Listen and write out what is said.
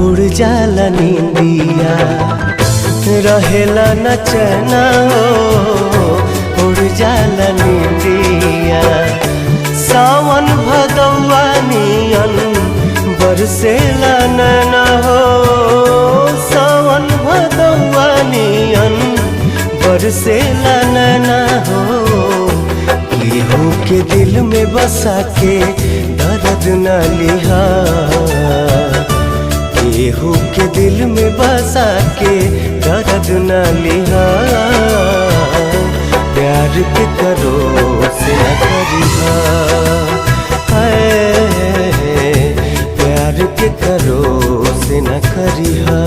उड़ जाला नींदिया रहेला न चैना हो उड़ जाला नींदिया। सावन भदौआ नियन बरसेला नैना हो सावन भदौआ नियन बरसेला नैना हो। केहू के दिल में बसा के दर्द न लिहा केहू के दिल में बसा के दर्द न लिहा। प्यार के करो से न करिहा प्यार के करो से न करिहा।